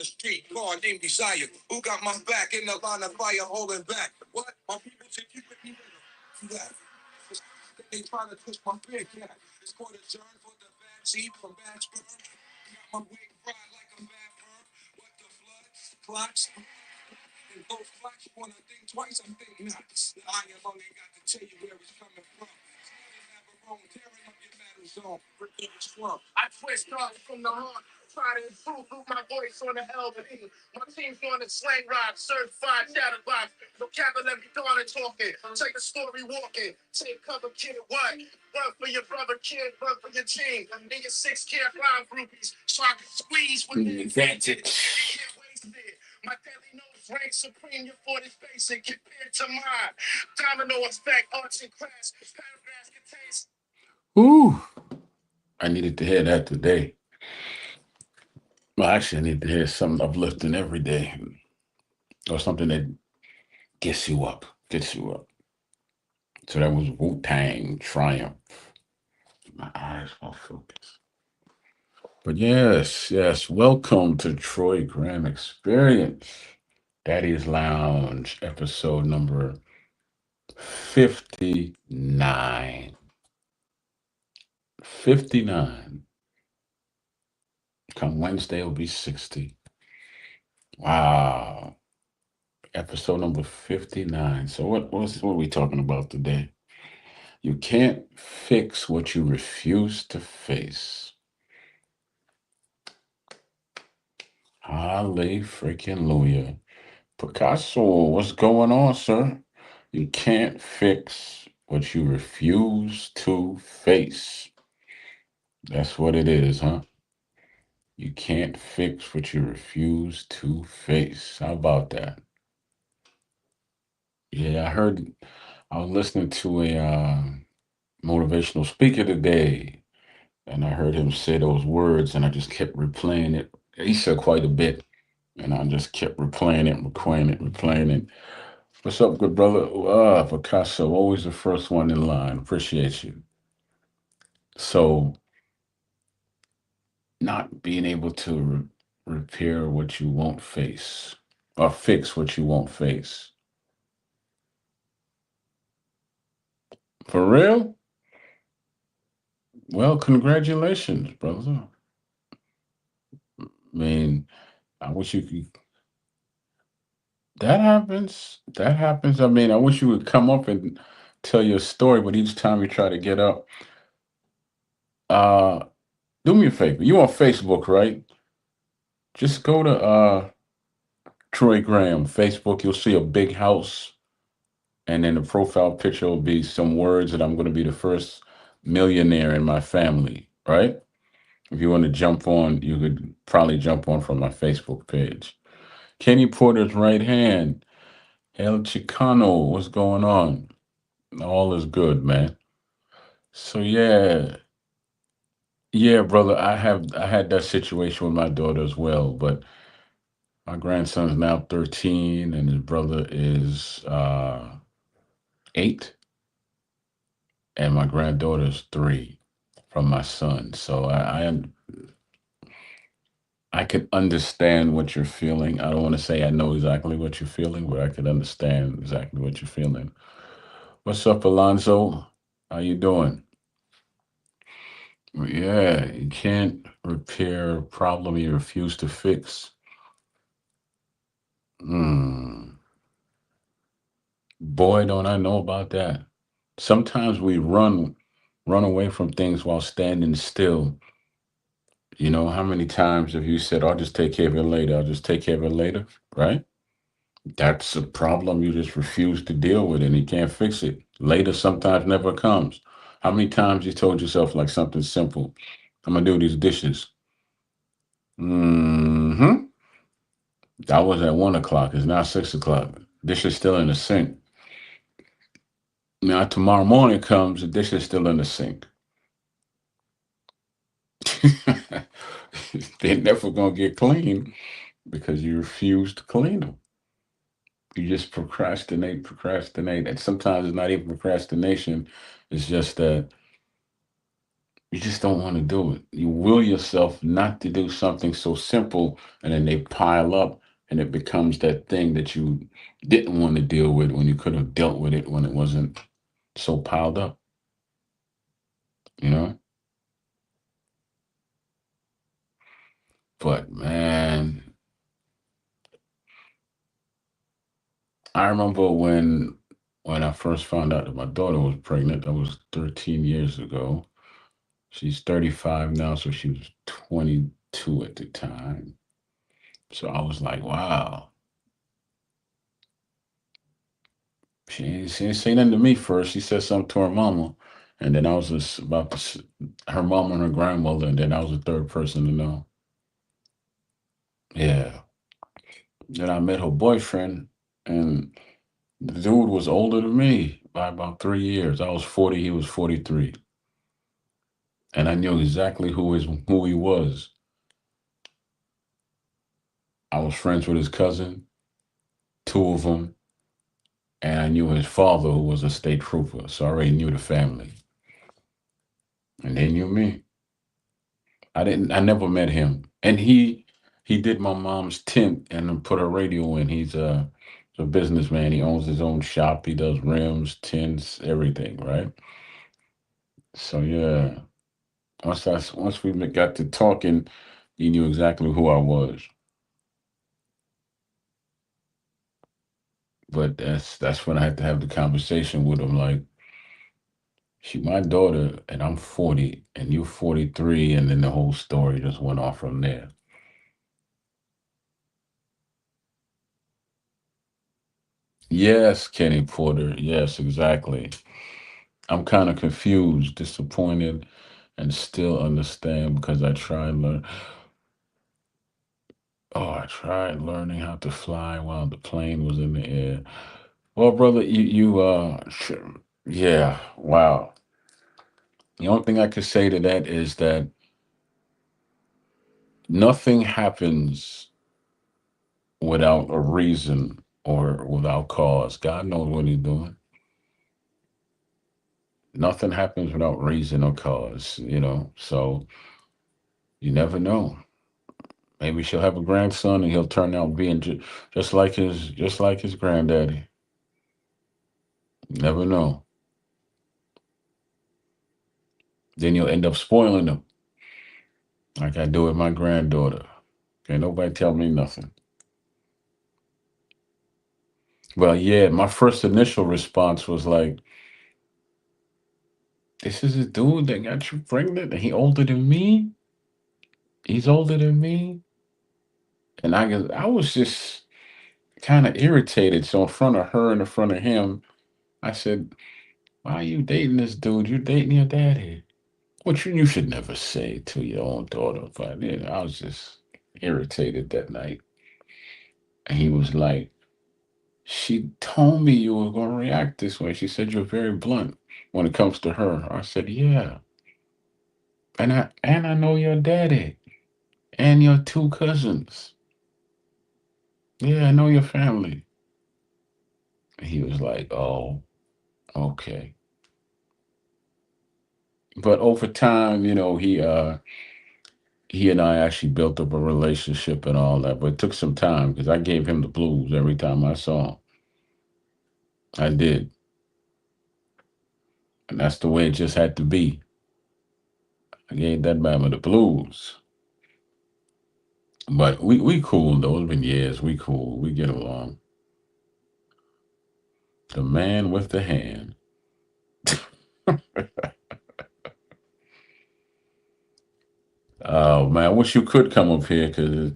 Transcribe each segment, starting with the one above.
the street, car named Desire. Who got my back in the line of fire holding back? What? My people say you with me, nigga. That. They trying to twist my big cat. It's called a turn for the bad seed from bad sperm. Got my wig fried like a bad perm. What the flood? Clocks. And those clocks, you wanna think twice, I'm thinking not. The iron lung ain't got to tell you where it's coming from. Tearing up your metal zone. I twist off from the heart. Try to improve through my voice on the LP. My team's on the slang rock, certified chatterbox. Vocabulary gone and talking. Take a story walking. Take cover, kid, what? Run for your brother, kid. Run for your team. And your 6 rhyme groupies. So I can squeeze with the advantage. Can't waste it. My daily notes rank supreme. Your 40's basic compared to mine. Domino effect, arts and crafts. Paragraphs contains. Ooh, I needed to hear that today. Well, actually, I need to hear something uplifting every day, or something that gets you up, gets you up. So that was Wu Tang Triumph. My eyes won't focus. But yes, yes, welcome to Troy Graham Experience, Daddy's Lounge, episode number 59. 59. Come Wednesday, it'll be 60. Wow. Episode number 59. So what are we talking about today? You can't fix what you refuse to face. Holly freaking Luya. Picasso, what's going on, sir? You can't fix what you refuse to face. That's what it is, huh? You can't fix what you refuse to face. How about that? Yeah, I was listening to a motivational speaker today, and I heard him say those words, and I just kept replaying it. He said quite a bit, and I just kept replaying it, replaying it, replaying it. What's up, good brother? Picasso, always the first one in line. Appreciate you. So, not being able to repair what you won't face, or fix what you won't face. For real? Well, congratulations, brother. I mean, I wish you could. That happens. That happens. I mean, I wish you would come up and tell your story, but each time you try to get up, uh, do me a favor. You on Facebook, right? Just go to Troy Graham Facebook. You'll see a big house, and then the profile picture will be some words that I'm going to be the first millionaire in my family, right? If you want to jump on, you could probably jump on from my Facebook page. Kenny Porter's right hand. El Chicano, what's going on? All is good, man. So yeah, yeah, brother. I had that situation with my daughter as well, but my grandson's now 13 and his brother is 8, and my granddaughter's 3 from my son. So I could understand what you're feeling. I don't want to say I know exactly what you're feeling, but I could understand exactly what you're feeling. What's up, Alonzo? How you doing? Yeah, you can't repair a problem you refuse to fix. Hmm. Boy, don't I know about that. Sometimes we run away from things while standing still. You know, how many times have you said, I'll just take care of it later, I'll just take care of it later, right? That's a problem you just refuse to deal with and you can't fix it. Later sometimes never comes. How many times you told yourself like something simple? I'm gonna do these dishes. Hmm. That was at 1 o'clock. It's now 6 o'clock. Dish is still in the sink. Now tomorrow morning comes, the dish is still in the sink. They're never gonna get clean because you refuse to clean them. You just procrastinate, procrastinate, and sometimes it's not even procrastination. It's just that You just don't want to do it. You will yourself not to do something so simple, and then they pile up, and it becomes that thing that you didn't want to deal with when you could have dealt with it when it wasn't so piled up. You know. But man, I remember when I first found out that my daughter was pregnant. That was 13 years ago. She's 35 now, so she was 22 at the time. So I was like, wow. She didn't say nothing to me first. She said something to her mama. And then I was just about to, her mama and her grandmother. And then I was the third person to know. Yeah. Then I met her boyfriend. And the dude was older than me by about 3 years. I was 40, he was 43. And I knew exactly who he was. I was friends with his cousin, two of them. And I knew his father, who was a state trooper. So I already knew the family. And they knew me. I never met him. And he did my mom's tent and then put a radio in. He's a businessman. He owns his own shop. He does rims, tints, everything, right? So yeah, once we got to talking, he knew exactly who I was. But that's when I had to have the conversation with him. Like, she my daughter, and I'm 40, and you're 43, and then the whole story just went off from there. Yes, Kenny Porter. Yes, exactly. I'm kind of confused, disappointed, and still understand because I tried learn. Oh, I tried learning how to fly while the plane was in the air. Well, brother, yeah, wow. The only thing I could say to that is that nothing happens without a reason or without cause. God knows what He's doing. Nothing happens without reason or cause. So you never know. Maybe she'll have a grandson and he'll turn out being just like his granddaddy. You never know. Then you'll end up spoiling them, like I do with my granddaughter. Can't nobody tell me nothing. Well, yeah, my first initial response was like, "This is a dude that got you pregnant, and he older than me. He's older than me." And I was just kind of irritated. So in front of her and in front of him, I said, "Why are you dating this dude? You're dating your daddy." Which you should never say to your own daughter. But I was just irritated that night. And he was like, "She told me you were going to react this way. She said you're very blunt when it comes to her." I said, "Yeah. And I know your daddy and your two cousins. Yeah, I know your family." And he was like, "Oh, okay." But over time, he and I actually built up a relationship and all that. But it took some time because I gave him the blues every time I saw him. I did. And that's the way it just had to be. I gave that man the blues. But we cool though. It's been years. We cool. We get along. The man with the hand. Oh man, I wish you could come up here because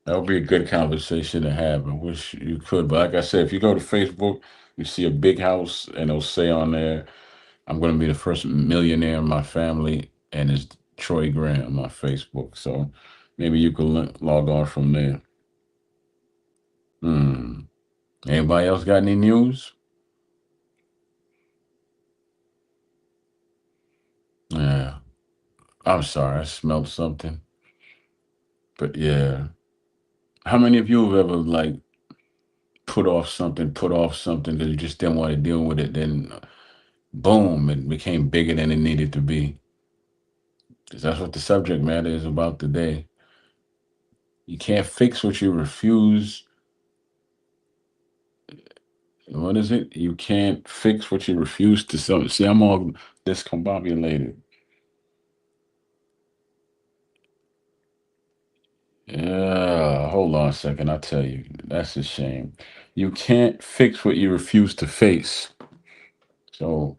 that would be a good conversation to have. I wish you could. But like I said, if you go to Facebook, you see a big house and it'll say on there, "I'm going to be the first millionaire in my family," and it's Troy Graham on Facebook. So maybe you could log on from there. Hmm. Anybody else got any news? Yeah. I'm sorry, I smelled something. But yeah. How many of you have ever like put off something because you just didn't want to deal with it, then boom, it became bigger than it needed to be. because that's what the subject matter is about today. You can't fix what you refuse. What is it? You can't fix what you refuse to sell. See, I'm all discombobulated. Yeah, hold on a second. I'll tell you. That's a shame. You can't fix what you refuse to face. So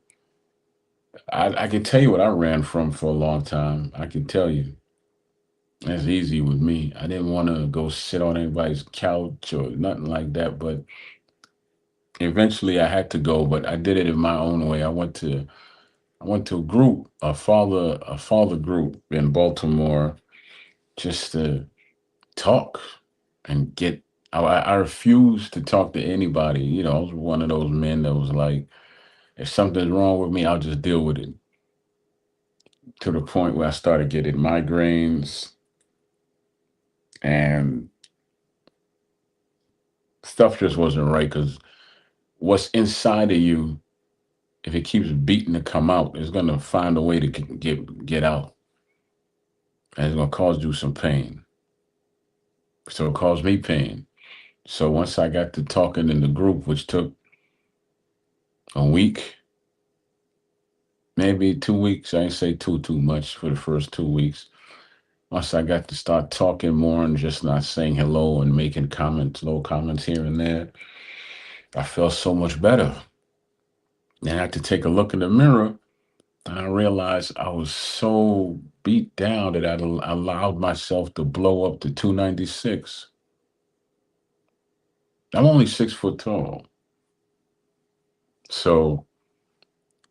I can tell you what I ran from for a long time. I can tell you. That's easy with me. I didn't want to go sit on anybody's couch or nothing like that. But eventually I had to go, but I did it in my own way. I went to a group, a father group in Baltimore just to talk and get. I refused to talk to anybody. I was one of those men that was like, if something's wrong with me, I'll just deal with it. To the point where I started getting migraines and stuff just wasn't right because what's inside of you, if it keeps beating to come out, it's gonna find a way to get out, and it's gonna cause you some pain. So it caused me pain. So once I got to talking in the group, which took a week, maybe 2 weeks. I ain't say too much for the first 2 weeks. Once I got to start talking more and just not saying hello and making comments, little comments here and there, I felt so much better. Then I had to take a look in the mirror and I realized I was so beat down that allowed myself to blow up to 296. I'm only 6 foot tall. So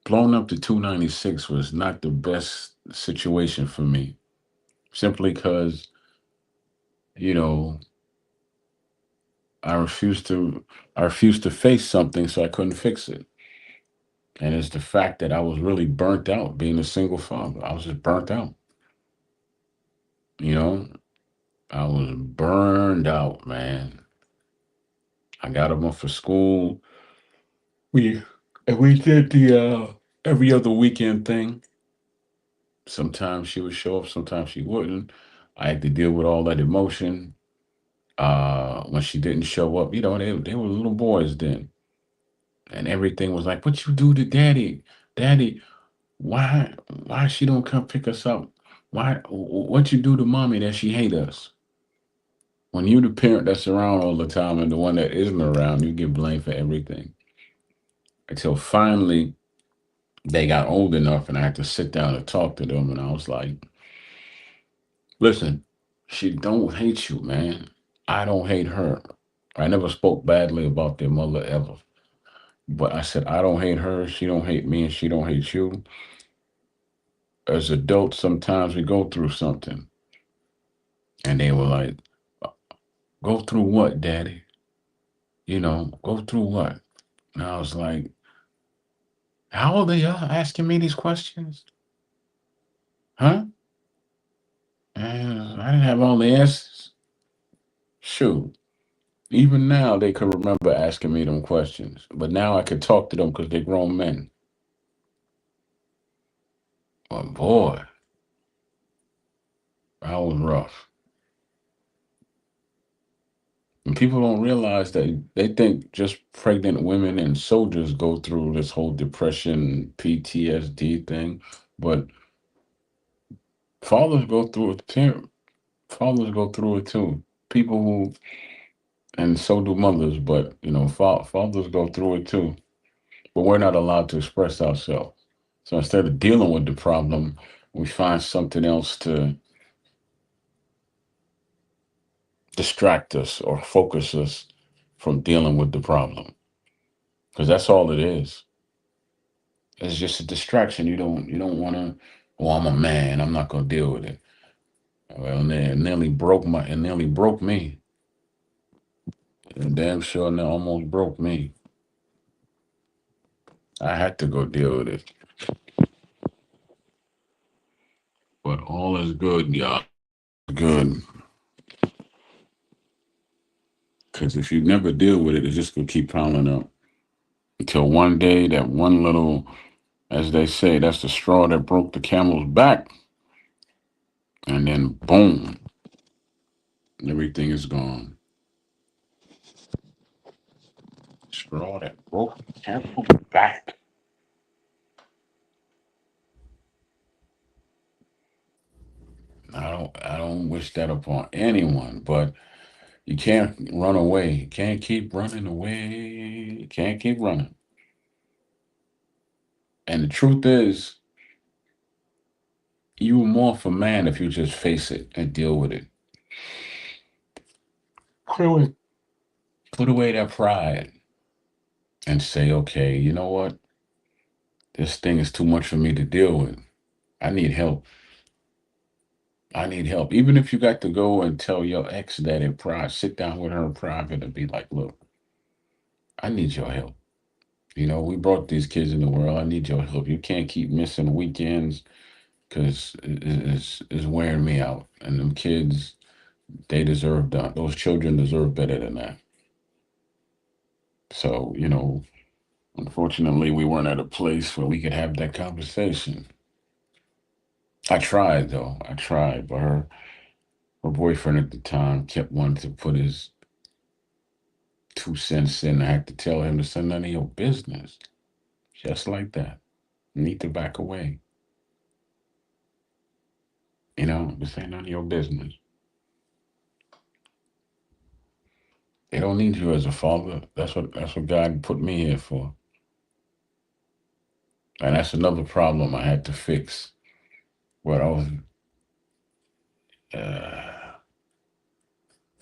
blowing up to 296 was not the best situation for me, simply because, you know, I refused to I refused to face something so I couldn't fix it. And it's the fact that I was really burnt out being a single father. I was just burnt out. You know, I was burned out, man. I got them up for school. We and we did the every other weekend thing. Sometimes she would show up, sometimes she wouldn't. I had to deal with all that emotion. When she didn't show up, they were little boys then. And everything was like, what you do to daddy? Daddy, why she don't come pick us up? What you do to mommy that she hate us? When you the parent that's around all the time and the one that isn't around, you get blamed for everything. Until finally they got old enough and I had to sit down and talk to them and I was like, listen, she don't hate you, man. I don't hate her. I never spoke badly about their mother ever. But I said, I don't hate her, she don't hate me, and she don't hate you. As adults, sometimes we go through something. And they were like, go through what, daddy? Go through what? And I was like, how old are y'all asking me these questions? Huh? And I didn't have all the answers. Shoot. Even now, they could remember asking me them questions. But now I could talk to them because they're grown men. But boy, that was rough. And people don't realize that they think just pregnant women and soldiers go through this whole depression, PTSD thing. But fathers go through it too. Fathers go through it too. People who, and so do mothers, but fathers go through it too. But we're not allowed to express ourselves. So instead of dealing with the problem, we find something else to distract us or focus us from dealing with the problem. Because that's all it is. It's just a distraction. You don't want to. Oh, I'm a man. I'm not gonna deal with it. Well, it nearly broke me. And damn sure, it almost broke me. I had to go deal with it. But all is good, y'all. Good. Because if you never deal with it, it's just gonna keep piling up until one day that one little, as they say, that's the straw that broke the camel's back. and then boom, everything is gone. For all that broken careful back. I don't wish that upon anyone, but you can't run away. You can't keep running away. You can't keep running. And the truth is, you were more of a man if you just face it and deal with it. Clearly, put away that pride and say, okay, you know what? This thing is too much for me to deal with. I need help. I need help. Even if you got to go and tell your ex that in private, sit down with her in private and be like, look, I need your help. We brought these kids in the world. I need your help. You can't keep missing weekends because it's wearing me out. And them kids, they deserve that. Those children deserve better than that. So, unfortunately, we weren't at a place where we could have that conversation. I tried, though. I tried, but her boyfriend at the time kept wanting to put his 2 cents in. I had to tell him it's none of your business. Just like that. You need to back away. This ain't none of your business. They don't need you as a father. That's what God put me here for. And that's another problem I had to fix. What I was uh,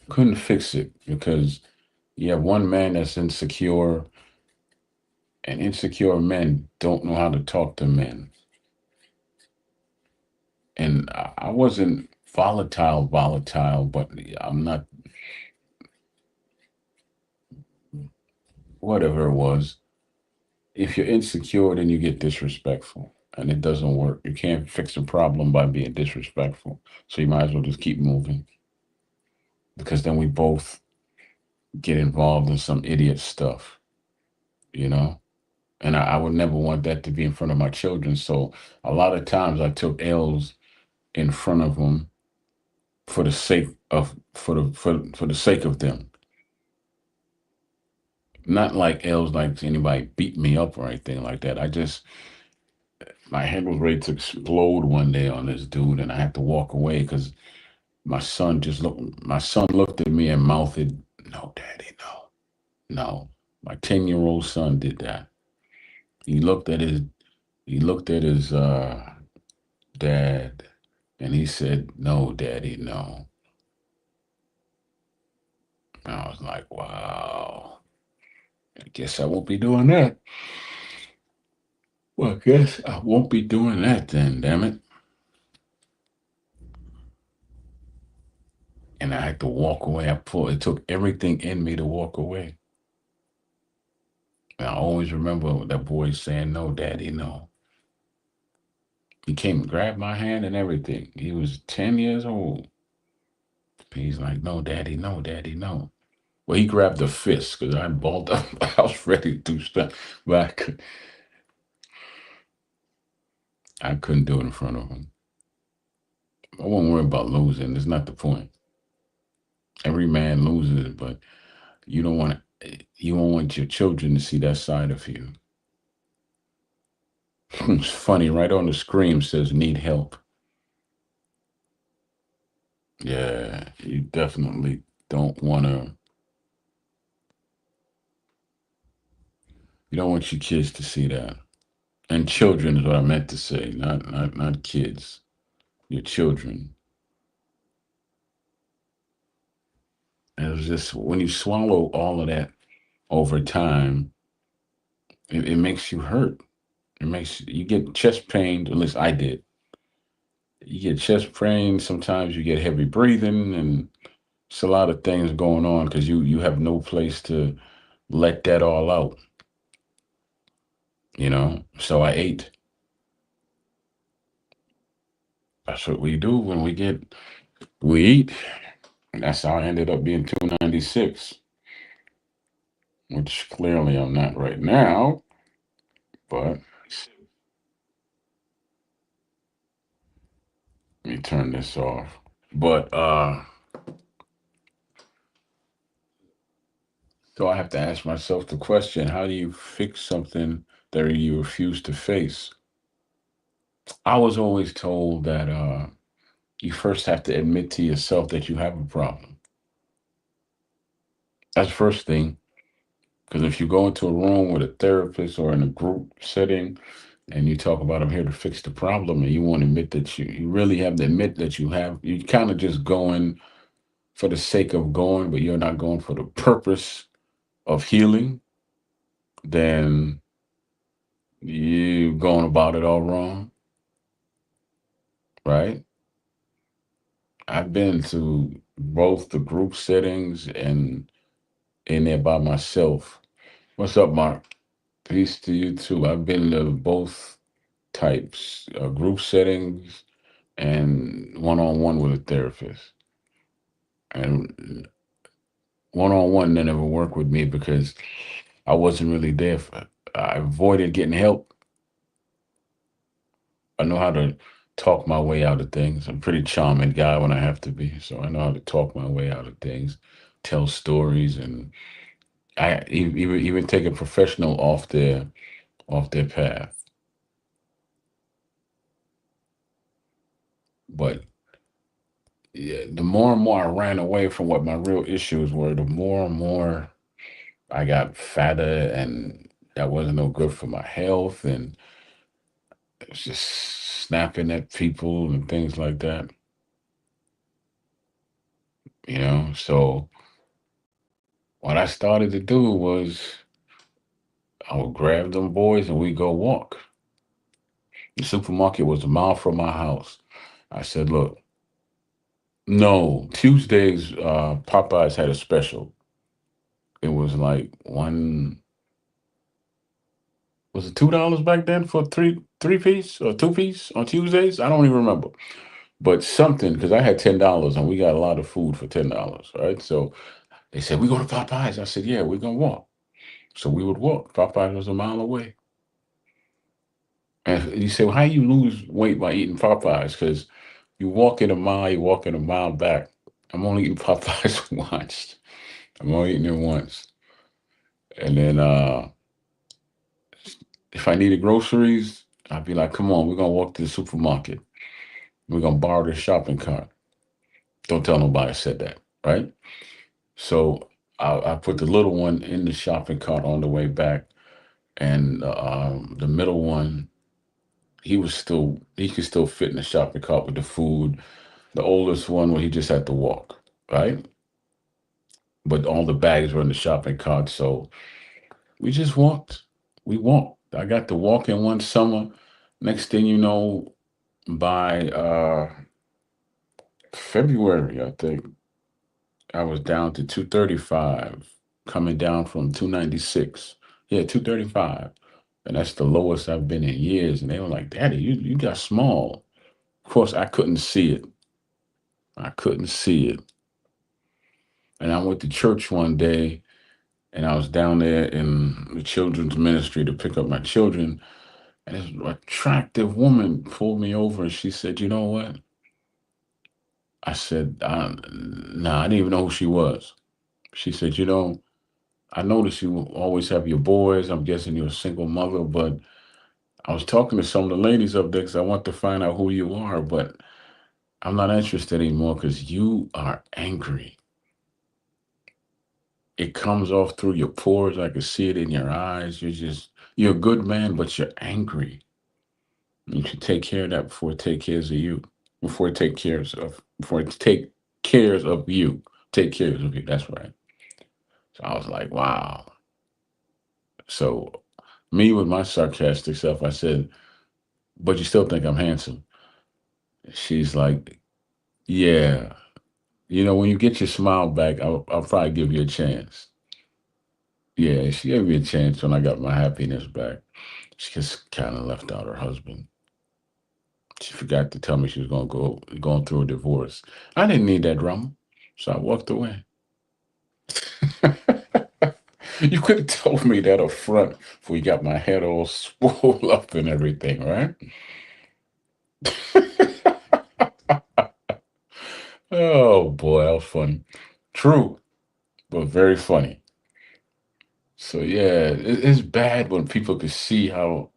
couldn't fix it because you have one man that's insecure, and insecure men don't know how to talk to men. And I wasn't volatile, but I'm not whatever it was. If you're insecure, then you get disrespectful, and it doesn't work. You can't fix a problem by being disrespectful. So you might as well just keep moving because then we both get involved in some idiot stuff, you know? And I would never want that to be in front of my children. So a lot of times I took L's in front of them for the sake of them. Not like L's like anybody beat me up or anything like that. My head was ready to explode one day on this dude, and I had to walk away because my son looked at me and mouthed, "No, daddy, no, no." My 10-year-old son did that. He looked at his he looked at his dad and he said, "No, daddy, no." And I was like, wow, I guess I won't be doing that. Well, I guess I won't be doing that then, damn it. And I had to walk away. It took everything in me to walk away. And I always remember that boy saying, "No, daddy, no." He came and grabbed my hand and everything. He was 10 years old. He's like, "No, daddy, no, daddy, no." Well, he grabbed the fist because I balled up. I was ready to do stuff, but I couldn't do it in front of him. I won't worry about losing. That's not the point. Every man loses, but you don't want your children to see that side of you. It's funny, right on the screen says need help. Yeah, you definitely don't you don't want your kids to see that. And children is what I meant to say, not kids. Your children. And it was just when you swallow all of that over time, it makes you hurt. It makes you get chest pain. At least I did. You get chest pain. Sometimes you get heavy breathing, and it's a lot of things going on because you have no place to let that all out. So I ate. That's what we do when we eat. And that's how I ended up being 296, which clearly I'm not right now. But Let me turn this off. But so I have to ask myself the question, how do you fix something that you refuse to face? I was always told that you first have to admit to yourself that you have a problem. That's the first thing. Because if you go into a room with a therapist or in a group setting and you talk about, I'm here to fix the problem, and you won't admit that you really have to admit that you kind of just going for the sake of going, but you're not going for the purpose of healing, then you going about it all wrong, right? I've been to both the group settings and in there by myself. What's up, Mark? Peace to you too. I've been to both types, group settings and one on one with a therapist. And one on one they never worked with me because I wasn't really there for. I avoided getting help. I know how to talk my way out of things. I'm a pretty charming guy when I have to be, so I know how to talk my way out of things, tell stories, and even take a professional off their path. But yeah, the more and more I ran away from what my real issues were, the more and more I got fatter, and that wasn't no good for my health, and it was just snapping at people and things like that. So what I started to do was I would grab them boys and we go walk. The supermarket was a mile from my house. I said, look, no, Tuesdays, Popeyes had a special. It was like was it $2 back then for three piece or two piece on Tuesdays? I don't even remember. But something, because I had $10 and we got a lot of food for $10, right? So they said, we go to Popeyes. I said, yeah, we're gonna walk. So we would walk. Popeyes was a mile away. And you say, well, how you lose weight by eating Popeyes? Because you walk in a mile, you walk in a mile back. I'm only eating Popeyes once. I'm only eating it once. And then if I needed groceries, I'd be like, come on, we're gonna walk to the supermarket. We're gonna borrow the shopping cart. Don't tell nobody I said that, right? So I put the little one in the shopping cart on the way back, and the middle one, he could still fit in the shopping cart with the food. The oldest one, well, he just had to walk, right? But all the bags were in the shopping cart, so we just walked. We walked. I got to walk in one summer. Next thing you know, by February, I think I was down to 235, coming down from 296. Yeah, 235. And that's the lowest I've been in years. And they were like, Daddy, you got small. Of course, I couldn't see it. I couldn't see it. And I went to church one day and I was down there in the children's ministry to pick up my children. And this attractive woman pulled me over and she said, you know what? I said, nah, I didn't even know who she was. She said, I noticed you always have your boys. I'm guessing you're a single mother, but I was talking to some of the ladies up there because I want to find out who you are, but I'm not interested anymore because you are angry. It comes off through your pores. I can see it in your eyes. You're a good man, but you're angry. You should take care of that before it take cares of you. Before it take cares of you. Take cares of you. That's right. So I was like, wow. So me with my sarcastic self, I said, but you still think I'm handsome. She's like, yeah. When you get your smile back, I'll probably give you a chance. Yeah, she gave me a chance when I got my happiness back. She just kind of left out her husband. She forgot to tell me she was going through a divorce. I didn't need that drama, so I walked away. You could have told me that up front before you got my head all swole up and everything, right? Oh boy, that was funny. True, but very funny. So yeah, it's bad when people can see what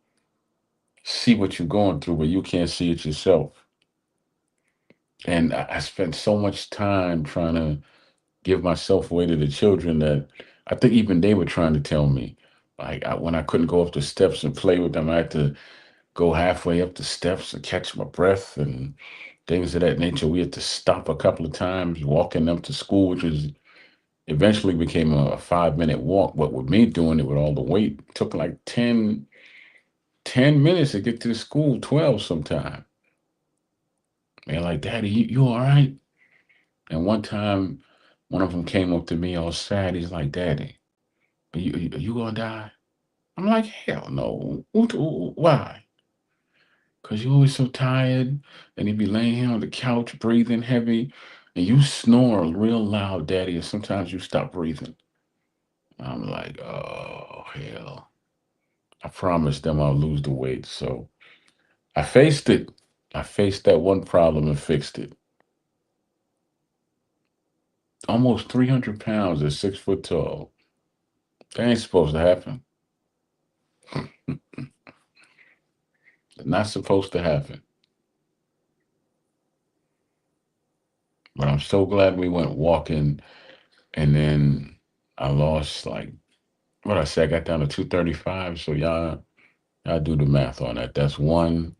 you're going through, but you can't see it yourself. And I spent so much time trying to give myself away to the children that I think even they were trying to tell me. Like when I couldn't go up the steps and play with them, I had to go halfway up the steps to catch my breath and things of that nature. We had to stop a couple of times walking them to school, which was eventually became a 5 minute walk. But with me doing it with all the weight, it took like 10 minutes to get to the school, 12 sometime. And like, Daddy, you all right? And one time, one of them came up to me all sad. He's like, Daddy, are you gonna die? I'm like, hell no. Why? Because you're always so tired. And you be laying here on the couch, breathing heavy, and you snore real loud, Daddy, and sometimes you stop breathing. I'm like, oh, hell. I promised them I'll lose the weight. So I faced it. I faced that one problem and fixed it. Almost 300 pounds at 6 foot tall. That ain't supposed to happen. Not supposed to happen. But I'm so glad we went walking. And then I lost like what I said. I got down to 235. So y'all do the math on that. That's one,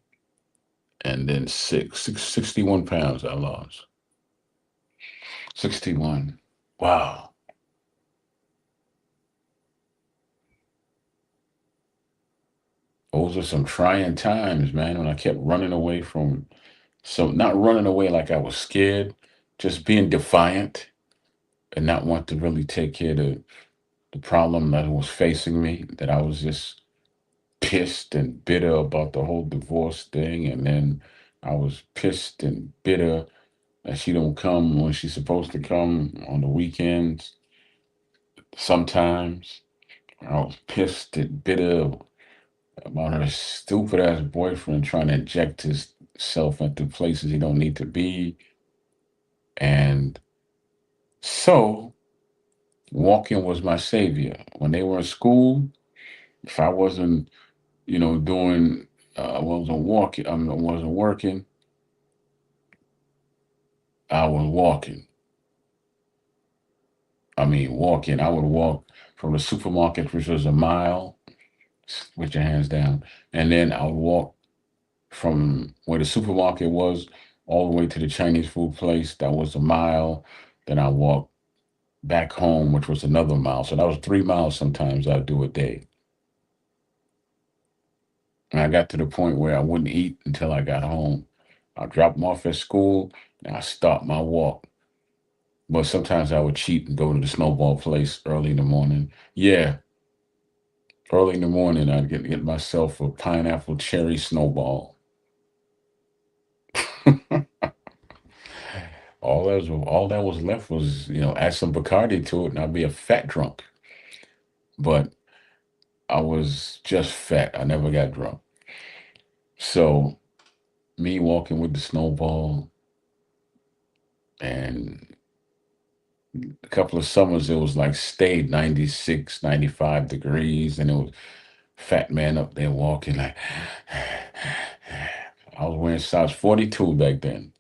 and then 61 pounds I lost. 61. Wow. Those are some trying times, man. When I kept running away from, so not running away like I was scared, just being defiant and not want to really take care of the problem that was facing me. That I was just pissed and bitter about the whole divorce thing, and then I was pissed and bitter that she don't come when she's supposed to come on the weekends. Sometimes I was pissed and bitter about her stupid ass boyfriend trying to inject himself into places he don't need to be. And so walking was my savior. When they were in school, if I wasn't, doing, I wasn't walking, I wasn't working, I was walking. I mean, walking. I would walk from the supermarket, which was a mile, with your hands down. And then I would walk from where the supermarket was all the way to the Chinese food place. That was a mile. Then I walked back home, which was another mile. So that was 3 miles sometimes I'd do a day. And I got to the point where I wouldn't eat until I got home. I dropped them off at school and I start my walk. But sometimes I would cheat and go to the snowball place early in the morning. Yeah, early in the morning I'd get myself a pineapple cherry snowball. All that was left was, add some Bacardi to it and I'd be a fat drunk. But I was just fat. I never got drunk. So me walking with the snowball and a couple of summers it was like stayed 96, 95 degrees and it was fat man up there walking like I was wearing size 42 back then.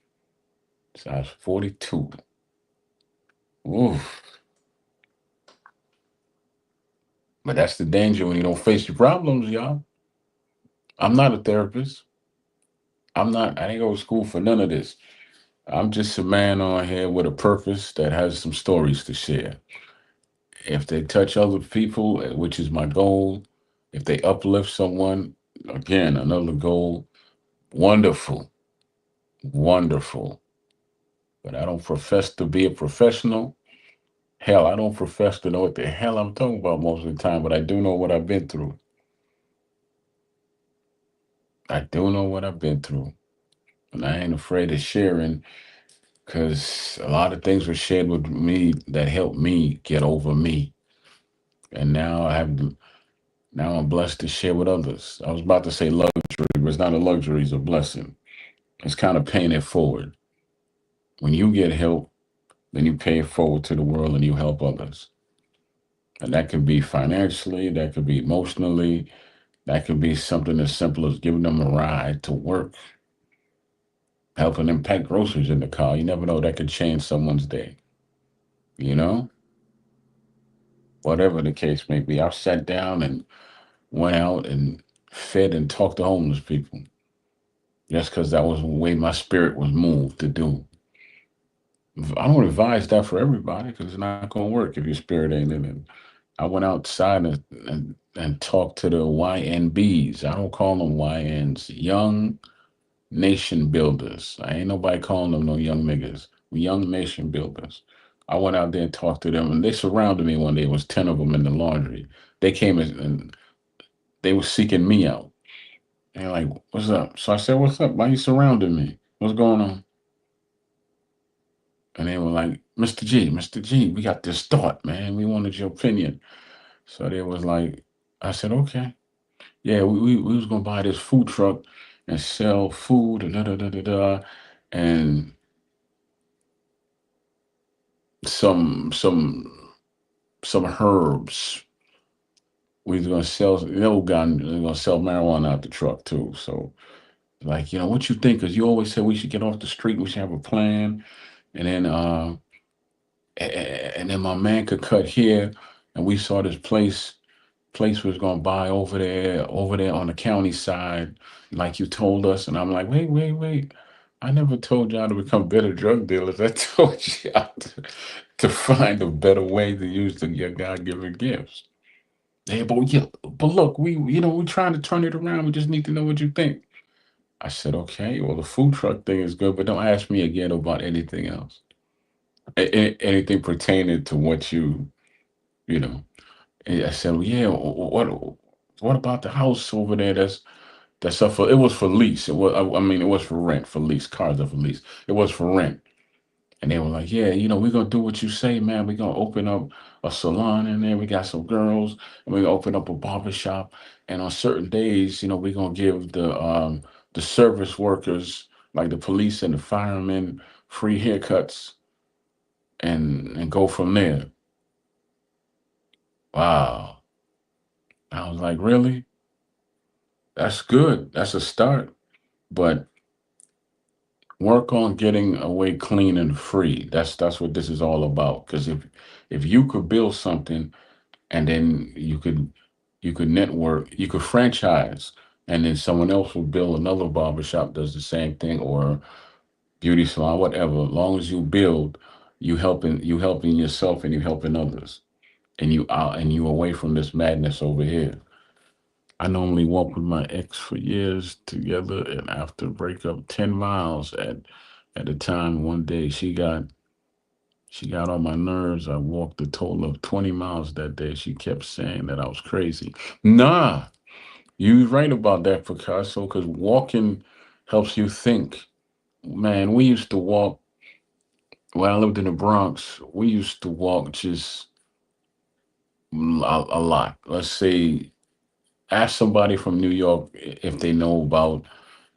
Size 42. Oof. But that's the danger when you don't face your problems, y'all. I'm not a therapist. I didn't go to school for none of this. I'm just a man on here with a purpose that has some stories to share. If they touch other people, which is my goal, if they uplift someone, again, another goal, wonderful, wonderful. But I don't profess to be a professional. Hell, I don't profess to know what the hell I'm talking about most of the time, but I do know what I've been through. I do know what I've been through. And I ain't afraid of sharing because a lot of things were shared with me that helped me get over me. And now I'm blessed to share with others. I was about to say luxury, but it's not a luxury, it's a blessing. It's kind of paying it forward. When you get help, then you pay it forward to the world and you help others. And that could be financially, that could be emotionally, that could be something as simple as giving them a ride to work, helping them pack groceries in the car. You never know, that could change someone's day, you know? Whatever the case may be. I've sat down and went out and fed and talked to homeless people just because that was the way my spirit was moved to do. I don't advise that for everybody because it's not going to work if your spirit ain't in it. I went outside and talked to the YNBs. I don't call them YNs, young nation builders. I ain't nobody calling them no young niggas. Young nation builders. I went out there and talked to them, and they surrounded me one day. It was 10 of them in the laundry. They came and they were seeking me out. And like, what's up? So I said, what's up? Why you surrounding me? What's going on? And they were like, Mr. G, we got this thought, man. We wanted your opinion. So they was like, I said, okay. Yeah, we was gonna buy this food truck and sell food and da da da da da and some some some herbs. We was gonna sell no gun, we was gonna sell marijuana out the truck too. So like, what you think? Cause you always said we should get off the street, we should have a plan. And then and then my man could cut here and we saw this place was gonna buy over there on the county side, like you told us. And I'm like, wait. I never told y'all to become better drug dealers. I told y'all to find a better way to use your God given gifts. Yeah, but look, we're trying to turn it around. We just need to know what you think. I said, okay, well, the food truck thing is good, but don't ask me again about anything else. Anything pertaining to what you know. And I said, well, yeah, what about the house over there that's up for, it was for lease. It was, I mean, it was for rent, for lease. Cars are for lease. It was for rent. And they were like, yeah, we're gonna do what you say, man. We're gonna open up a salon in there. We got some girls, and we're gonna open up a barber shop. And on certain days, we're gonna give the service workers, like the police and the firemen, free haircuts and go from there. Wow. I was like, really? That's good. That's a start. But work on getting away clean and free. That's what this is all about. Because if you could build something and then you could network, you could franchise, and then someone else will build another barbershop does the same thing or beauty salon, whatever. As long as you build, you helping yourself and you helping others, and you out and you away from this madness over here. I normally walked with my ex for years together, and after breakup, 10 miles at a time. One day, she got on my nerves. I walked a total of 20 miles that day. She kept saying that I was crazy. Nah, you right about that, Picasso. Because walking helps you think. Man, we used to walk when I lived in the Bronx. We used to walk just a lot. Let's say ask somebody from New York if they know about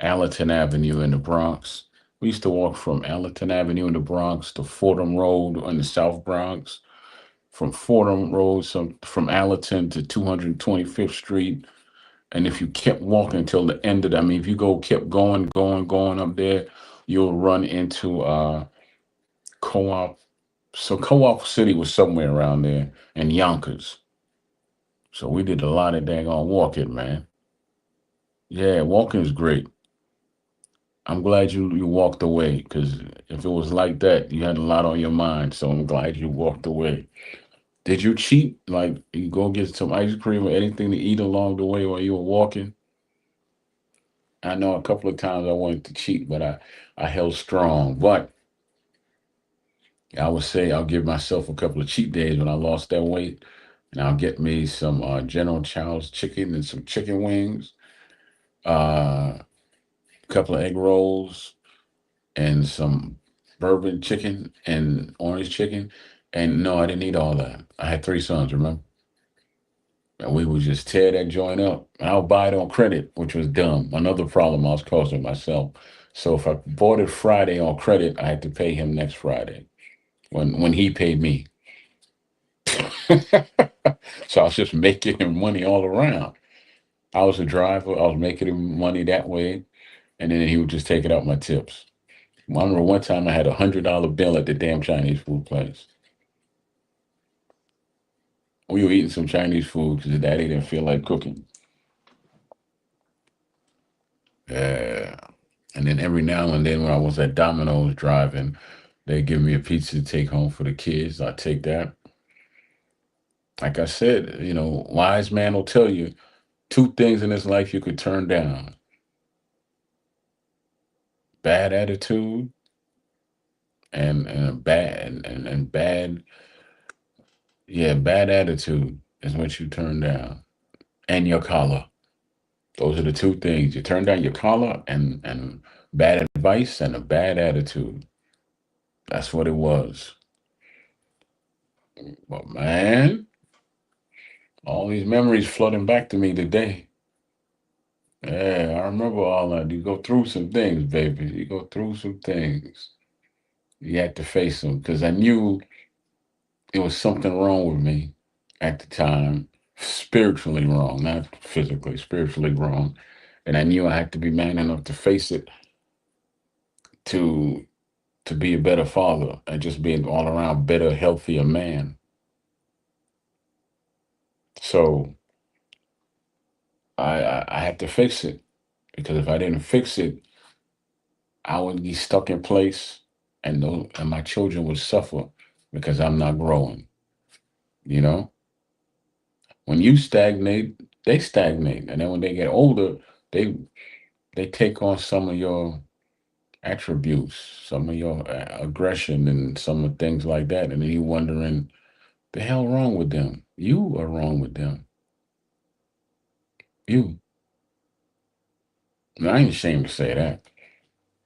Allerton Avenue in the Bronx. We used to walk from Allerton Avenue in the Bronx to Fordham Road in the South Bronx, from Fordham Road, from Allerton to 225th Street. And if you kept walking until the end of that, I mean, if you kept going up there, you'll run into Co-op. So Co-op City was somewhere around there, and Yonkers. So we did a lot of daggone walking, man. Yeah, walking is great. I'm glad you walked away because if it was like that, you had a lot on your mind. So I'm glad you walked away. Did you cheat? Like you go get some ice cream or anything to eat along the way while you were walking? I know a couple of times I wanted to cheat, but I held strong. But I would say I'll give myself a couple of cheat days when I lost that weight, and I'll get me some General Chow's chicken and some chicken wings, a couple of egg rolls, and some bourbon chicken and orange chicken. And no, I didn't eat all that. I had three sons, remember? And we would just tear that joint up. And I'll buy it on credit, which was dumb. Another problem I was causing myself. So if I bought it Friday on credit, I had to pay him next Friday when he paid me. So I was just making him money all around. I was a driver. I was making him money that way, and then he would just take it out my tips. I remember one time I had $100 bill at the damn Chinese food place. We were eating some Chinese food because daddy didn't feel like cooking. Yeah. And then every now and then when I was at Domino's driving, they give me a pizza to take home for the kids. I take that. Like I said, wise man will tell you two things in this life you could turn down: bad attitude and a bad, yeah, bad attitude is what you turn down, and your collar. Those are the two things. You turn down your collar and bad advice and a bad attitude. That's what it was. But man, all these memories flooding back to me today. Yeah, I remember all that. You go through some things, baby. You go through some things. You had to face them because I knew it was something wrong with me at the time, spiritually wrong, not physically, spiritually wrong. And I knew I had to be man enough to face it to be a better father and just be an all around better, healthier man. So I had to fix it because if I didn't fix it, I would be stuck in place, and my children would suffer because I'm not growing. You know, when you stagnate, they stagnate, and then when they get older, they they take on some of your attributes, some of your aggression, and some of things like that, and then you wondering the hell wrong with them. You are wrong with them. You. And I ain't ashamed to say that.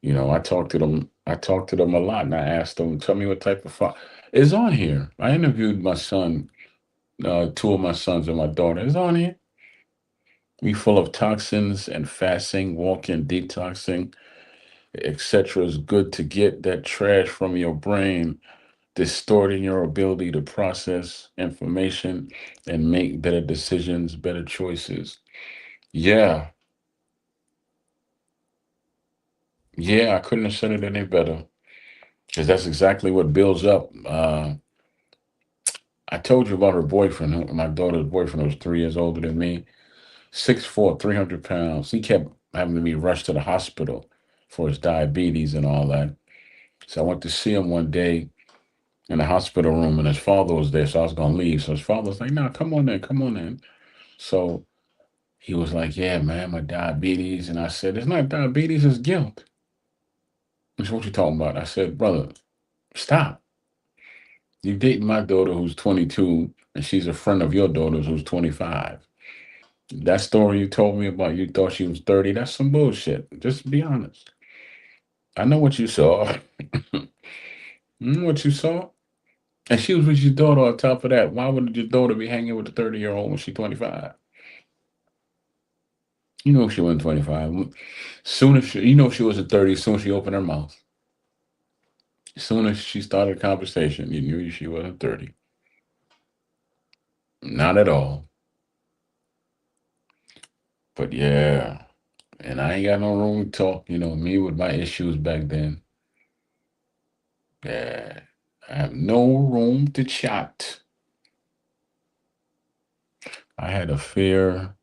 I talk to them. I talk to them a lot, and I ask them, "Tell me what type of father." It's on here. I interviewed my son, two of my sons and my daughter. It's on here. We full of toxins and fasting, walking, detoxing, etc. is good to get that trash from your brain, distorting your ability to process information and make better decisions, better choices. Yeah, yeah, I couldn't have said it any better because that's exactly what builds up. I told you about her boyfriend. My daughter's boyfriend was 3 years older than me, 6'4", 300 pounds. He kept having to be rushed to the hospital for his diabetes and all that. So I went to see him one day in the hospital room, and his father was there. So I was gonna leave. So his father was like, "No, come on in, come on in." So he was like, "Yeah, man, my diabetes." And I said, "It's not diabetes, it's guilt." He said, "What you talking about?" I said, "Brother, stop. You dating my daughter who's 22, and she's a friend of your daughter's who's 25. That story you told me about you thought she was 30, that's some bullshit. Just be honest. I know what you saw." What you saw? And she was with your daughter on top of that. Why would your daughter be hanging with a 30-year-old when she's 25? You know she wasn't 25. Soon as she, you know she wasn't 30, as soon as she opened her mouth. As soon as she started a conversation, you knew she wasn't 30. Not at all. But yeah. And I ain't got no room to talk, me with my issues back then. Yeah. I have no room to chat. I had a fear.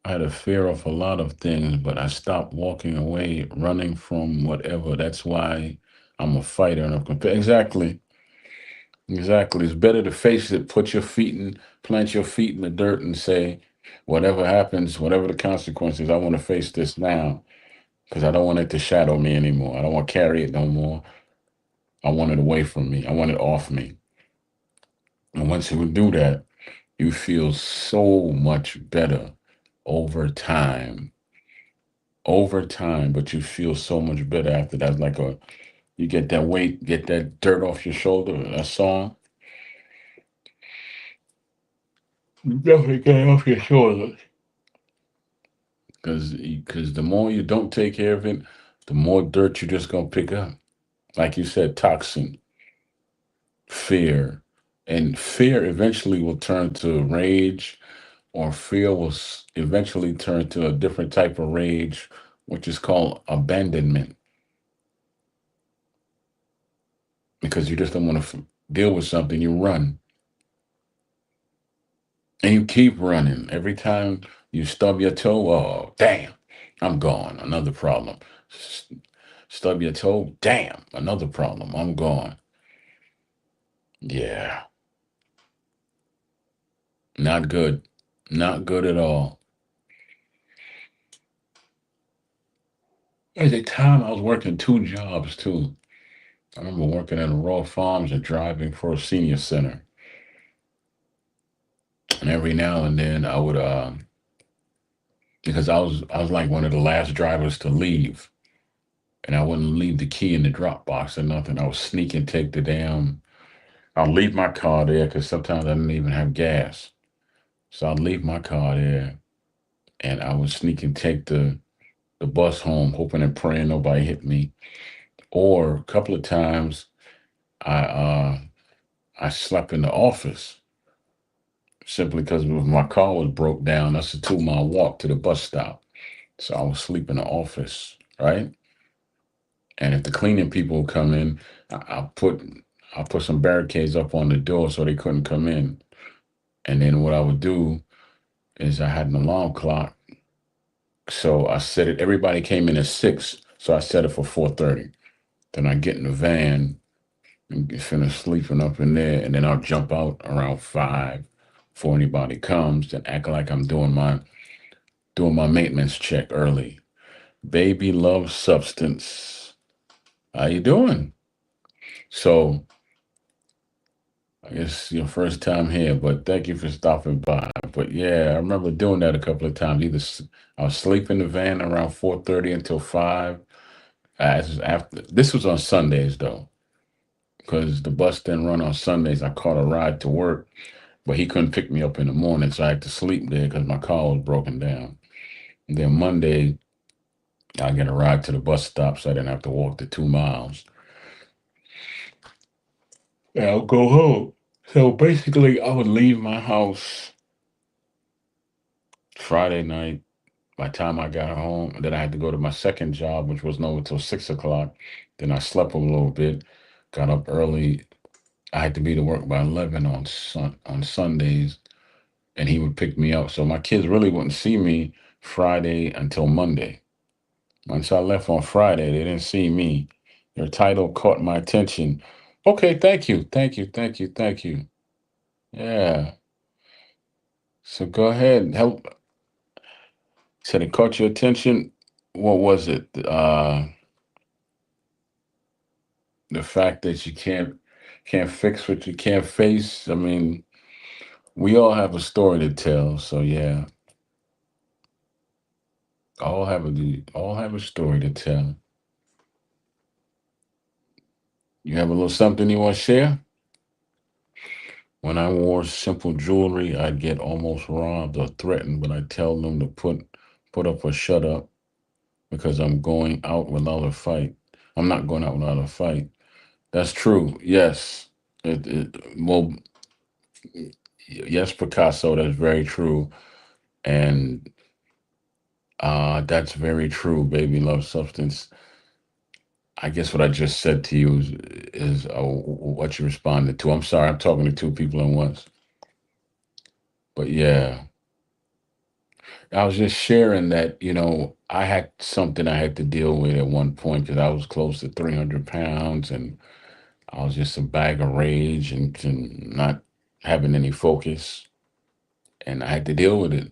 I had a fear of a lot of things, but I stopped walking away, running from whatever. That's why I'm a fighter and I'm compared. Exactly. Exactly. It's better to face it, plant your feet in the dirt and say, whatever happens, whatever the consequences, I want to face this now because I don't want it to shadow me anymore. I don't want to carry it no more. I want it away from me. I want it off me. And once you do that, you feel so much better over time. Over time, but you feel so much better after that. Like you get that weight, get that dirt off your shoulder. That song, you definitely get it off your shoulders. Because the more you don't take care of it, the more dirt you're just gonna pick up. Like you said, toxin, fear, and fear eventually will turn to rage, or fear will eventually turn to a different type of rage, which is called abandonment, because you just don't want to deal with something. You run and you keep running. Every time you stub your toe, oh damn, I'm gone. Another problem. S- Stub your toe, damn, another problem. I'm gone. Yeah, not good. Not good at all. At the time, I was working two jobs too. I remember working at a raw farms and driving for a senior center. And every now and then, I would, because I was like one of the last drivers to leave, and I wouldn't leave the key in the drop box or nothing. I would sneak and take the damn. I'll leave my car there because sometimes I didn't even have gas. So I'd leave my car there, and I would sneak and take the bus home, hoping and praying nobody hit me. Or a couple of times, I uh, I slept in the office simply because my car was broke down. That's a 2 mile walk to the bus stop. So I would sleep in the office, right? And if the cleaning people would come in, I put some barricades up on the door so they couldn't come in. And then what I would do is I had an alarm clock, so I set it. Everybody came in at 6, so I set it for 4:30. Then I get in the van and finish sleeping up in there, and then I'll jump out around 5 before anybody comes and act like I'm doing my maintenance check early. Baby love substance. How you doing? So I guess your first time here, but thank you for stopping by. But yeah, I remember doing that a couple of times. I was sleeping in the van around 4:30 until 5. After this was on Sundays though, because the bus didn't run on Sundays. I caught a ride to work, but he couldn't pick me up in the morning, so I had to sleep there because my car was broken down. And then Monday, I get a ride to the bus stop, so I didn't have to walk the 2 miles. And I'll go home. So basically, I would leave my house Friday night. By the time I got home, then I had to go to my second job, which wasn't over till 6 o'clock. Then I slept a little bit, got up early. I had to be to work by 11 on Sundays, and he would pick me up. So my kids really wouldn't see me Friday until Monday. Once I left on Friday, they didn't see me. Your title caught my attention. Okay, thank you, thank you, thank you, thank you. Yeah. So go ahead, help. Said it caught your attention. What was it? The fact that you can't fix what you can't face. I mean, we all have a story to tell. So yeah, all have a story to tell. You have a little something you want to share? When I wore simple jewelry, I'd get almost robbed or threatened, but I tell them to put up or shut up because I'm going out without a fight. I'm not going out without a fight. That's true. Yes. Well, yes, Picasso. That's very true, and that's very true. Baby love substance. I guess what I just said to you is what you responded to. I'm sorry, I'm talking to two people at once, but yeah, I was just sharing that, I had something I had to deal with at one point because I was close to 300 pounds and I was just a bag of rage and not having any focus. And I had to deal with it.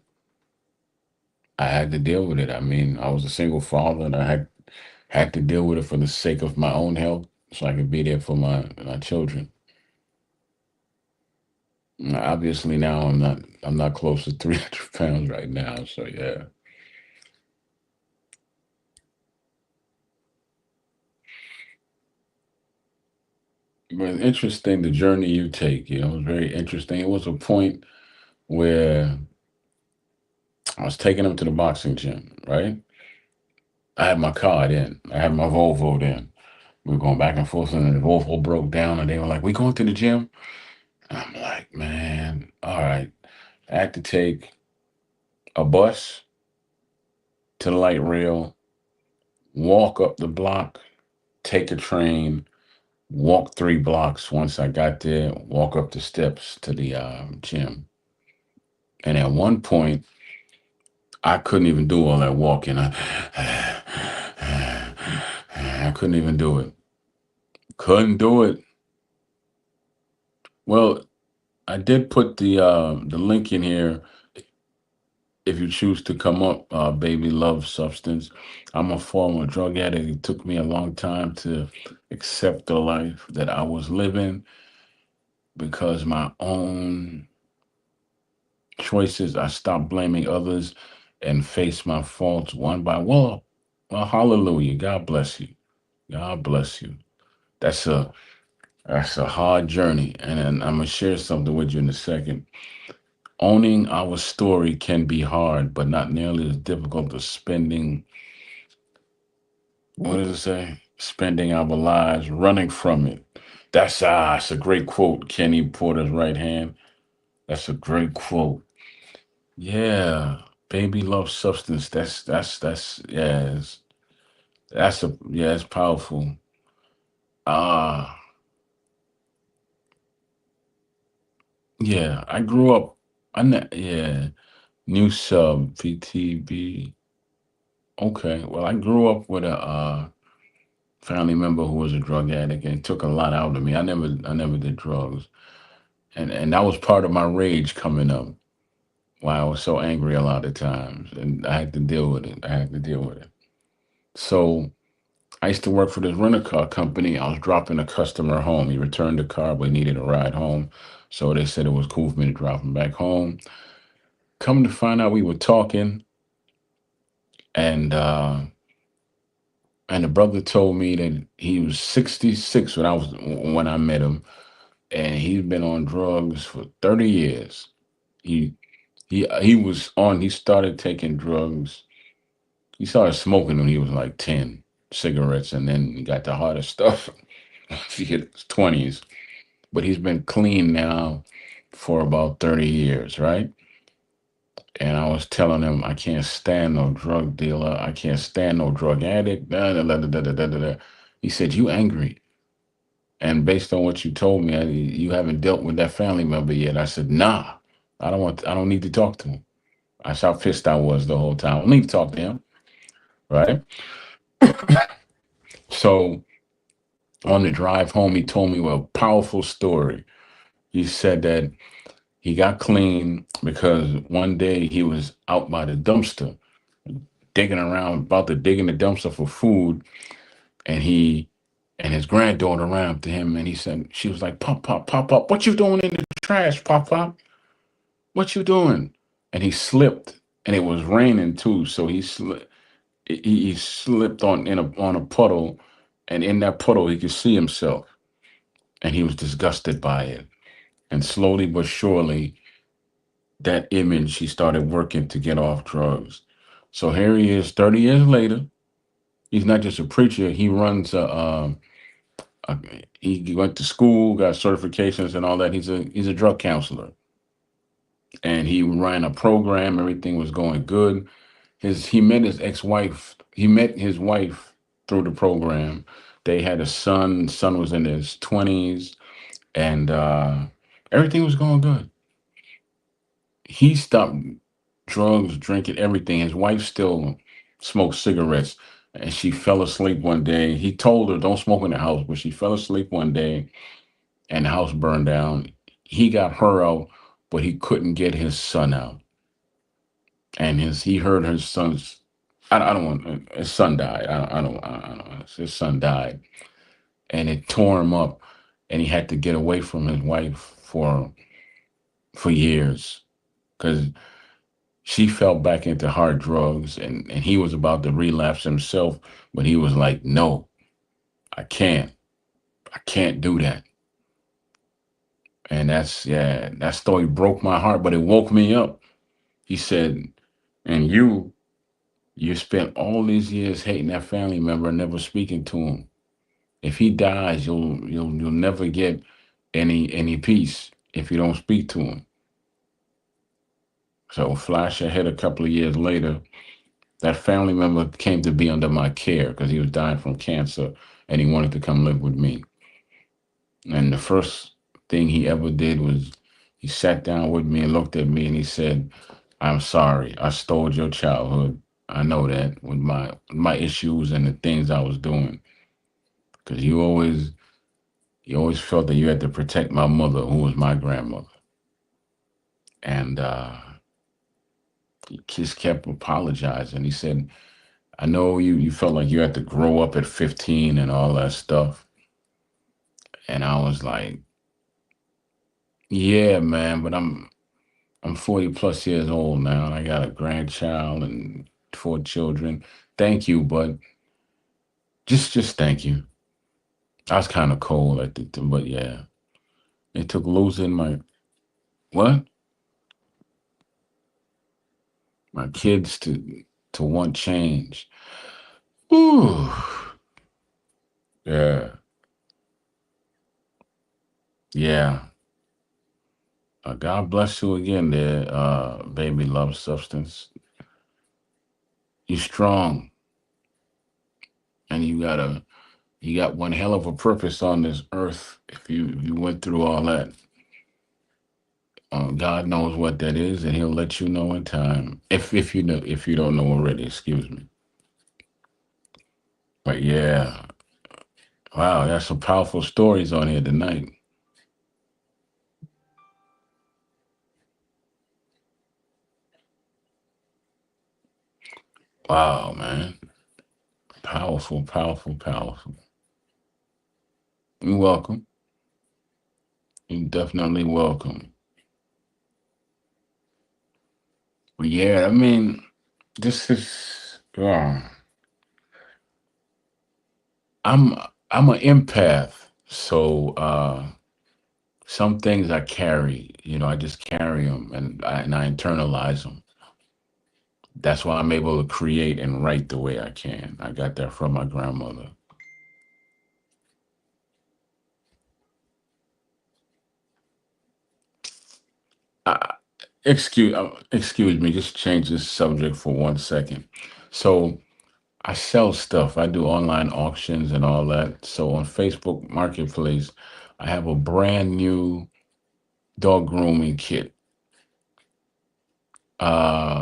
I had to deal with it. I mean, I was a single father and I had to deal with it for the sake of my own health so I could be there for my children. Obviously now I'm not close to 300 pounds right now. So yeah. But interesting the journey you take, it was very interesting. It was a point where I was taking him to the boxing gym, right? I had my car then. I had my Volvo then. We were going back and forth, and the Volvo broke down, and they were like, "We going to the gym?" I'm like, "Man, all right." I had to take a bus to the light rail, walk up the block, take a train, walk 3 blocks. Once I got there, walk up the steps to the gym. And at one point, I couldn't even do all that walking. I couldn't even do it. Couldn't do it. Well, I did put the link in here if you choose to come up, baby love substance. I'm a former drug addict. It took me a long time to accept the life that I was living because my own choices. I stopped blaming others and faced my faults one by one. Well, hallelujah. God bless you. God bless you. That's a that's a hard journey, and I'm gonna share something with you in a second. Owning our story can be hard, but not nearly as difficult as spending. What does it say? Spending our lives running from it. That's a great quote. Kenny Porter's right hand. That's a great quote. Yeah, baby love substance. That's yes. It's powerful. Ah, yeah. I grew up. Yeah. New sub VTB. Okay. Well, I grew up with a family member who was a drug addict and took a lot out of me. I never did drugs, and that was part of my rage coming up. Why I was so angry a lot of times, and I had to deal with it. I had to deal with it. So I used to work for this rental car company. I was dropping a customer home. He returned the car, but he needed a ride home. So they said it was cool for me to drop him back home. Come to find out, we were talking, and and the brother told me that he was 66 when I met him, and he's been on drugs for 30 years. He he started taking drugs. He started smoking when he was like 10 cigarettes, and then he got the harder stuff. He hit his 20s, but he's been clean now for about 30 years, right? And I was telling him I can't stand no drug dealer. I can't stand no drug addict. Da, da, da, da, da, da, da, da. He said, "You angry." And based on what you told me, you haven't dealt with that family member yet. I said, "Nah, I don't need to talk to him." That's how pissed I was the whole time. I don't need to talk to him, right? So on the drive home, he told me a powerful story. He said that he got clean because one day he was out by the dumpster digging around, about to dig in the dumpster for food, and he and his granddaughter ran up to him and he said, she was like, "Pop, pop, pop, pop, what you doing in the trash, pop, pop? What you doing?" And he slipped, and it was raining too, so he slipped on a puddle, and in that puddle he could see himself, and he was disgusted by it. And slowly but surely, that image he started working to get off drugs. So here he is, 30 years later. He's not just a preacher. He runs a he went to school, got certifications and all that. He's a drug counselor, and he ran a program. Everything was going good. He met his ex-wife. He met his wife through the program. They had a son. Son was in his 20s, and everything was going good. He stopped drugs, drinking, everything. His wife still smoked cigarettes, and she fell asleep one day. He told her, "Don't smoke in the house," but she fell asleep one day, and the house burned down. He got her out, but he couldn't get his son out. And he heard his son's. I don't want his son died. I don't. His son died, and it tore him up, and he had to get away from his wife for years because she fell back into hard drugs, and he was about to relapse himself, but he was like, "No, I can't. I can't do that." And that story broke my heart, but it woke me up. He said, "And you You spent all these years hating that family member and never speaking to him. If he dies, you'll never get any peace if you don't speak to him. So flash ahead a couple of years later, that family member came to be under my care because he was dying from cancer and he wanted to come live with me. And the first thing he ever did was he sat down with me and looked at me and he said, "I'm sorry. I stole your childhood. I know that with my issues and the things I was doing. Because you always felt that you had to protect my mother, who was my grandmother." And he just kept apologizing. He said, "I know you felt like you had to grow up at 15 and all that stuff." And I was like, "Yeah, man, but I'm 40 plus years old now, and I got a grandchild and four children. Thank you, but just thank you." I was kind of cold at the time, but yeah, it took losing what my kids to want change. Ooh, yeah, yeah. God bless you again, there, baby. Love substance. You strong, and you got one hell of a purpose on this earth. If you went through all that, God knows what that is, and He'll let you know in time. If you don't know already, excuse me. But yeah, wow, that's some powerful stories on here tonight. Wow, man, powerful, powerful, powerful. You're welcome. You're definitely welcome. But yeah, I mean, this is. I'm I'm an empath, so some things I carry. I just carry them and I internalize them. That's why I'm able to create and write the way I can. I got that from my grandmother. Uh, excuse me. Just change this subject for 1 second. So I sell stuff. I do online auctions and all that. So on Facebook Marketplace, I have a brand new dog grooming kit.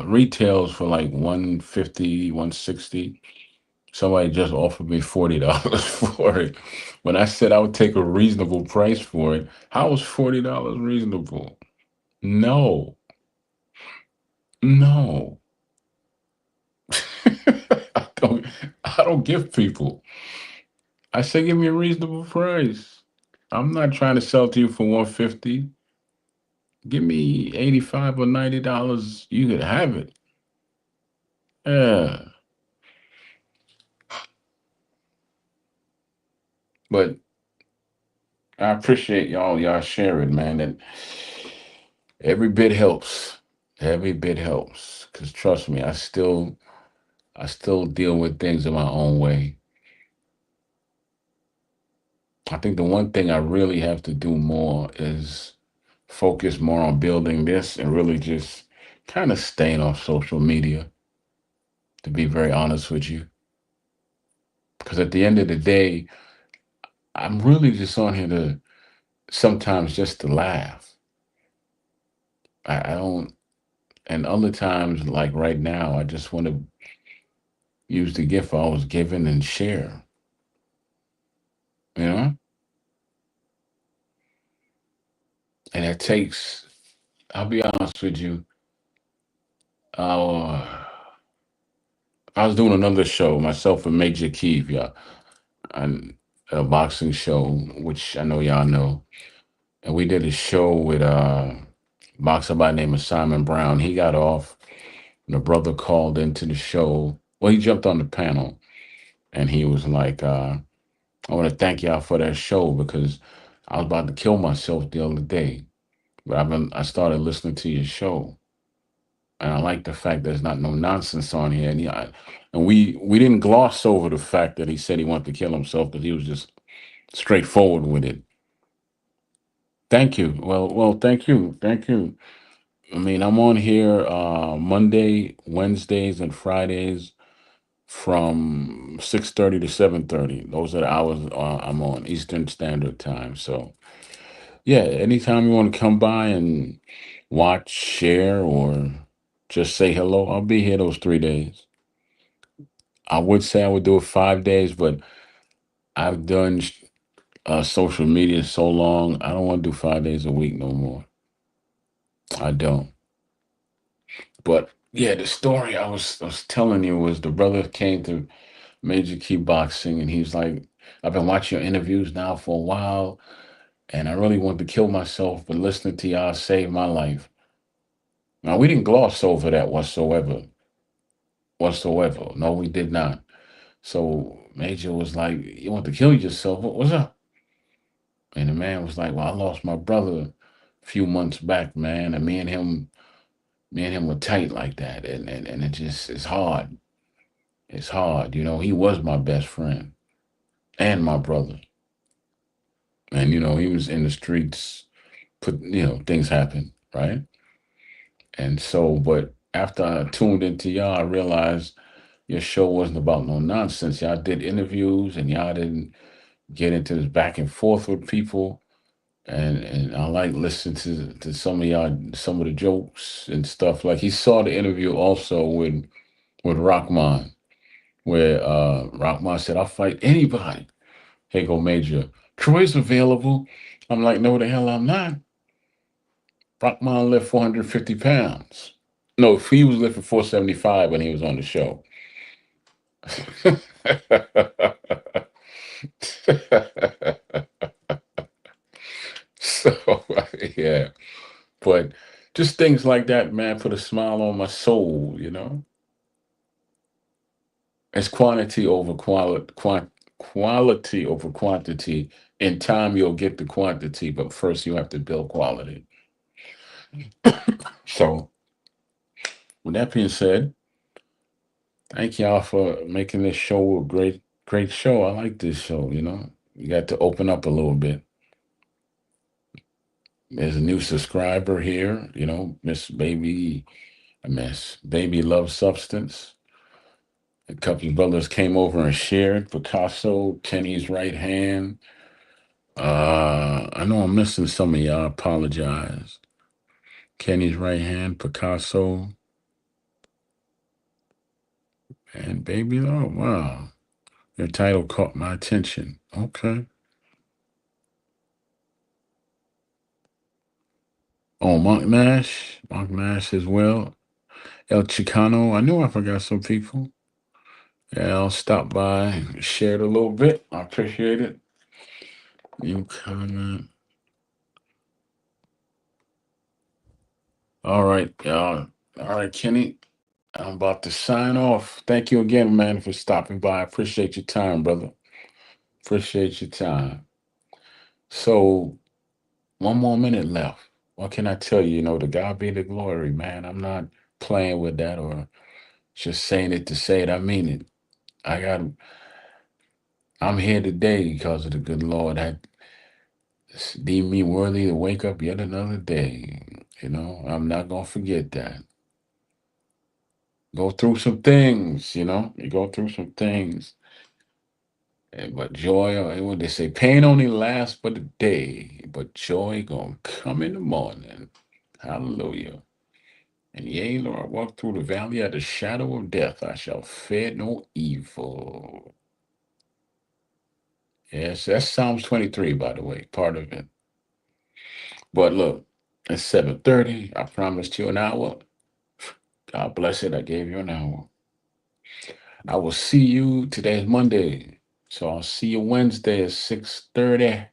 Retails for like 150, 160. Somebody just offered me $40 for it. When I said I would take a reasonable price for it, how was $40 reasonable? No, no. I don't give people. I say give me a reasonable price. I'm not trying to sell to you for 150. Give me 85 or $90. You could have it. Yeah. But I appreciate y'all sharing, man. And every bit helps. Every bit helps. Cause trust me, I still deal with things in my own way. I think the one thing I really have to do more is focus more on building this and really just kind of staying off social media, to be very honest with you. Because at the end of the day, I'm really just on here to sometimes just to laugh. I don't, and other times, like right now, I just want to use the gift I was given and share, you know? And it takes, I'll be honest with you, uh, I was doing another show, myself and Major Keith, yeah, and a boxing show, which I know y'all know. And we did a show with a boxer by the name of Simon Brown. He got off, and a brother called into the show. Well, he jumped on the panel, and he was like, "I want to thank y'all for that show because I was about to kill myself the other day, but I started listening to your show, And I like the fact there's not no nonsense on here. And we didn't gloss over the fact that he said he wanted to kill himself because he was just straightforward with it. Thank you. Well, thank you, thank you. I mean, I'm on here Monday, Wednesdays, and Fridays from 6:30 to 7:30. Those are the hours I'm on Eastern Standard Time. So yeah, anytime you want to come by and watch, share, or just say hello, I'll be here those 3 days. I would say I would do it 5 days, but I've done social media so long. I don't want to do 5 days a week no more. I don't. But yeah, the story I was telling you was the brother came to Major Key Boxing and he's like, I've been watching your interviews now for a while, and I really want to kill myself, but listening to y'all saved my life. Now we didn't gloss over that whatsoever. Whatsoever. No, we did not. So Major was like, you want to kill yourself? What's up? And the man was like, well, I lost my brother a few months back, man, and me and him were tight like that. And it just it's hard. It's hard. He was my best friend and my brother. And he was in the streets, things happen, right? And so, but after I tuned into y'all, I realized your show wasn't about no nonsense. Y'all did interviews and y'all didn't get into this back and forth with people. And I like listening to some of y'all, some of the jokes and stuff. Like he saw the interview also with Rockman, where Rockman said, I'll fight anybody. Here go Major. Troy's available. I'm like, no, the hell I'm not. Rockman lift 450 pounds. No, he was lifting 475 when he was on the show. So, yeah. But just things like that, man, put a smile on my soul. It's quantity over quality over quantity. In time, you'll get the quantity, but first you have to build quality. So, with that being said, thank y'all for making this show a great, great show. I like this show. You got to open up a little bit. There's a new subscriber here, Miss Baby Love Substance. A couple of brothers came over and shared. Picasso, Kenny's right hand. I know I'm missing some of y'all. I apologize. Kenny's right hand, Picasso, and Baby Love. Wow. Your title caught my attention. Okay. Oh, Monk Nash. Monk Nash as well. El Chicano. I knew I forgot some people. Yeah, I'll stop by, share it a little bit. I appreciate it. You comment. All right, y'all. All right, Kenny. I'm about to sign off. Thank you again, man, for stopping by. I appreciate your time, brother. Appreciate your time. So, one more minute left. What can I tell you? To God be the glory, man. I'm not playing with that or just saying it to say it. I mean it. I got. I'm here today because of the good Lord had deemed me worthy to wake up yet another day. I'm not gonna forget that. Go through some things. You go through some things. But joy, what they say, pain only lasts but a day, but joy gonna come in the morning. Hallelujah. And yea, Lord, I walk through the valley of the shadow of death, I shall fear no evil. Yes, that's Psalms 23, by the way, part of it. But look, it's 7:30. I promised you an hour. God bless it. I gave you an hour. I will see you. Today's Monday. So I'll see you Wednesday at 6:30.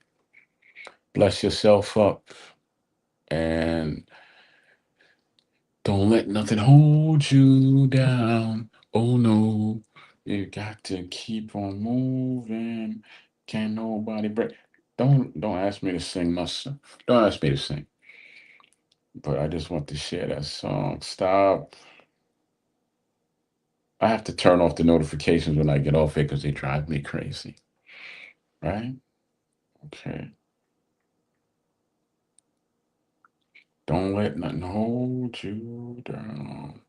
Bless yourself up. And don't let nothing hold you down. Oh no. You got to keep on moving. Can't nobody break. Don't ask me to sing my song. Don't ask me to sing. But I just want to share that song. Stop. I have to turn off the notifications when I get off here because they drive me crazy. Right? Okay. Don't let nothing hold you down.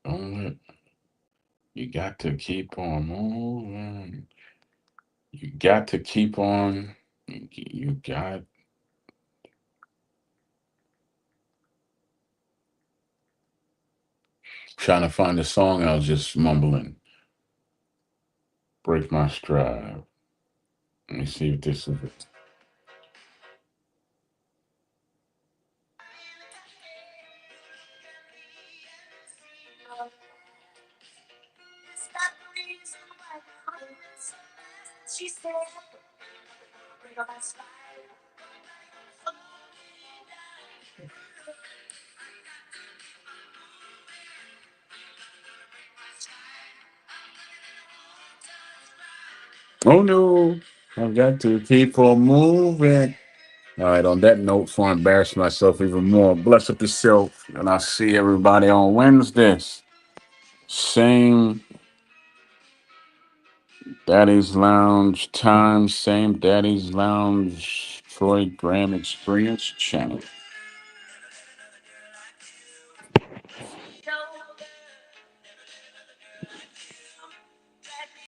Don't let you got to keep on moving. You got to keep on. You got trying to find the song. I was just mumbling. Break my stride. Let me see if this is it. Oh no, I've got to keep on moving. All right, on that note, before I embarrass myself even more, bless up yourself, and I'll see everybody on Wednesdays. Same Daddy's Lounge time, same Daddy's Lounge Troy Graham Experience channel.